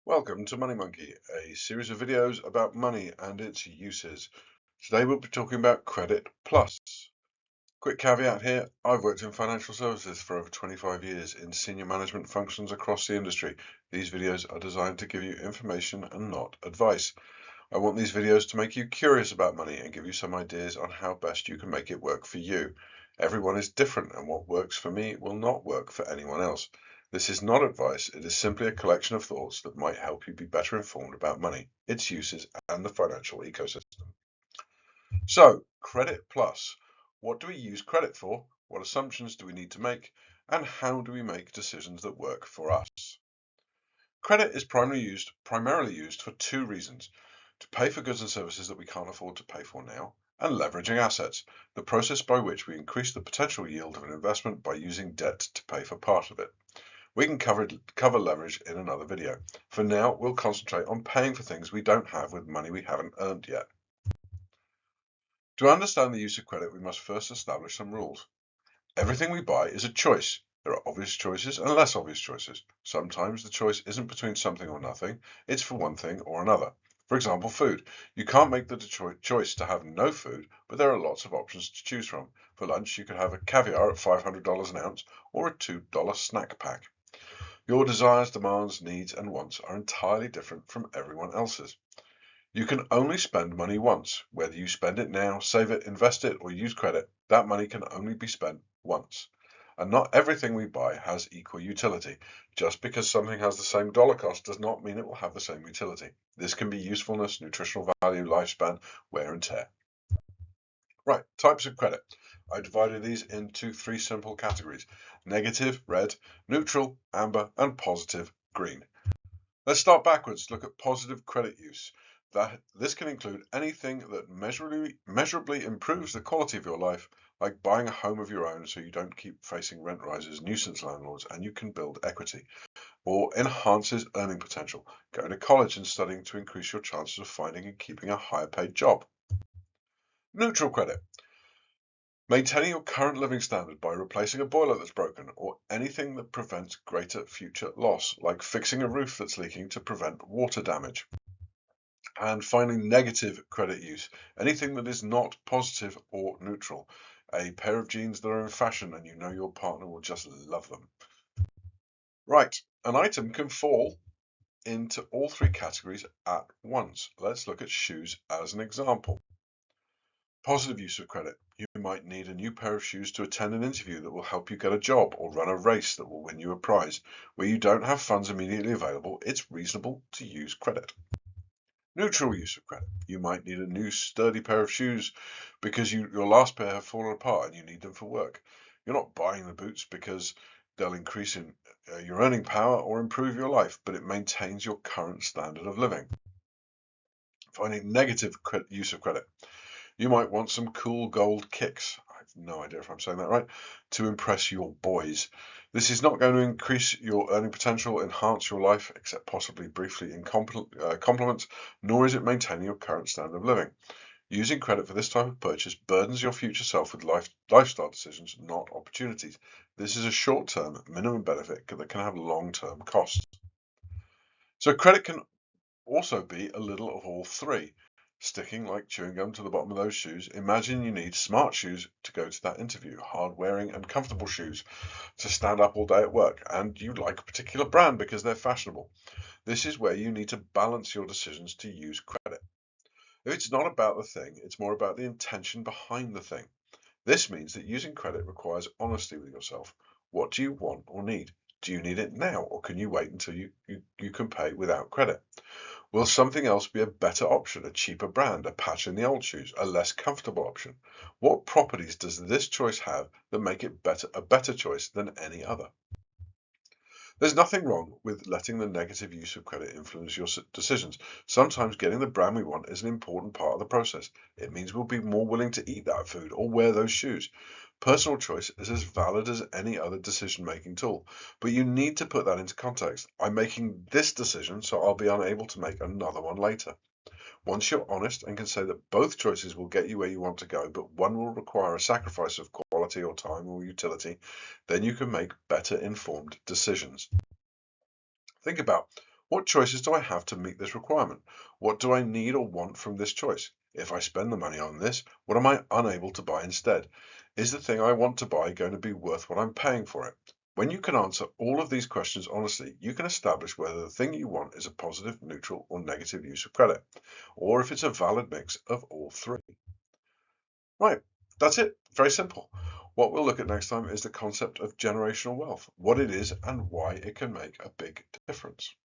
Welcome to Money Monkey, a series of videos about money and its uses. Today we'll be talking about Credit Plus. Quick caveat here, I've worked in financial services for over 25 years in senior management functions across the industry. These videos are designed to give you information and not advice. I want these videos to make you curious about money and give you some ideas on how best you can make it work for you. Everyone is different, and what works for me will not work for anyone else. This is not advice, it is simply a collection of thoughts that might help you be better informed about money, its uses, and the financial ecosystem. So, Credit Plus. What do we use credit for? What assumptions do we need to make? And how do we make decisions that work for us? Credit is primarily used for two reasons: to pay for goods and services that we can't afford to pay for now, and leveraging assets, the process by which we increase the potential yield of an investment by using debt to pay for part of it. We can cover leverage in another video. For now, we'll concentrate on paying for things we don't have with money we haven't earned yet. To understand the use of credit, we must first establish some rules. Everything we buy is a choice. There are obvious choices and less obvious choices. Sometimes the choice isn't between something or nothing, it's for one thing or another. For example, food. You can't make the choice to have no food, but there are lots of options to choose from. For lunch, you could have a caviar at $500 an ounce or a $2 snack pack. Your desires, demands, needs, and wants are entirely different from everyone else's. You can only spend money once. Whether you spend it now, save it, invest it, or use credit, that money can only be spent once. And not everything we buy has equal utility. Just because something has the same dollar cost does not mean it will have the same utility. This can be usefulness, nutritional value, lifespan, wear and tear. Right, types of credit. I divided these into three simple categories: negative, red; neutral, amber; and positive, green. Let's start backwards. Look at positive credit use. This can include anything that measurably improves the quality of your life, like buying a home of your own so you don't keep facing rent rises, nuisance landlords, and you can build equity, or enhances earning potential, going to college and studying to increase your chances of finding and keeping a higher paid job. Neutral credit. Maintaining your current living standard by replacing a boiler that's broken, or anything that prevents greater future loss, like fixing a roof that's leaking to prevent water damage. And finally, negative credit use. Anything that is not positive or neutral. A pair of jeans that are in fashion and you know your partner will just love them. Right, an item can fall into all three categories at once. Let's look at shoes as an example. Positive use of credit. You might need a new pair of shoes to attend an interview that will help you get a job, or run a race that will win you a prize. Where you don't have funds immediately available, it's reasonable to use credit. Neutral use of credit. You might need a new sturdy pair of shoes because your last pair have fallen apart and you need them for work. You're not buying the boots because they'll increase your earning power or improve your life, but it maintains your current standard of living. Finally, negative use of credit. You might want some cool gold kicks. I have no idea if I'm saying that right, to impress your boys. This is not going to increase your earning potential, enhance your life, except possibly briefly in compliments, nor is it maintaining your current standard of living. Using credit for this type of purchase burdens your future self with lifestyle decisions, not opportunities. This is a short-term minimum benefit that can have long-term costs. So credit can also be a little of all three. Sticking like chewing gum to the bottom of those shoes. Imagine you need smart shoes to go to that interview, hard-wearing and comfortable shoes to stand up all day at work, and you like a particular brand because they're fashionable. This is where you need to balance your decisions to use credit. If it's not about the thing, it's more about the intention behind the thing. This means that using credit requires honesty with yourself. What do you want or need? Do you need it now, or can you wait until you can pay without credit? Will something else be a better option, a cheaper brand, a patch in the old shoes, a less comfortable option? What properties does this choice have that make it a better choice than any other? There's nothing wrong with letting the negative use of credit influence your decisions. Sometimes getting the brand we want is an important part of the process. It means we'll be more willing to eat that food or wear those shoes. Personal choice is as valid as any other decision-making tool, but you need to put that into context. I'm making this decision, so I'll be unable to make another one later. Once you're honest and can say that both choices will get you where you want to go, but one will require a sacrifice of quality or time or utility, then you can make better informed decisions. Think about What choices do I have to meet this requirement? What do I need or want from this choice? If I spend the money on this, what am I unable to buy instead? Is the thing I want to buy going to be worth what I'm paying for it? When you can answer all of these questions honestly, you can establish whether the thing you want is a positive, neutral, or negative use of credit, or if it's a valid mix of all three. Right, that's it. Very simple. What we'll look at next time is the concept of generational wealth, what it is and why it can make a big difference.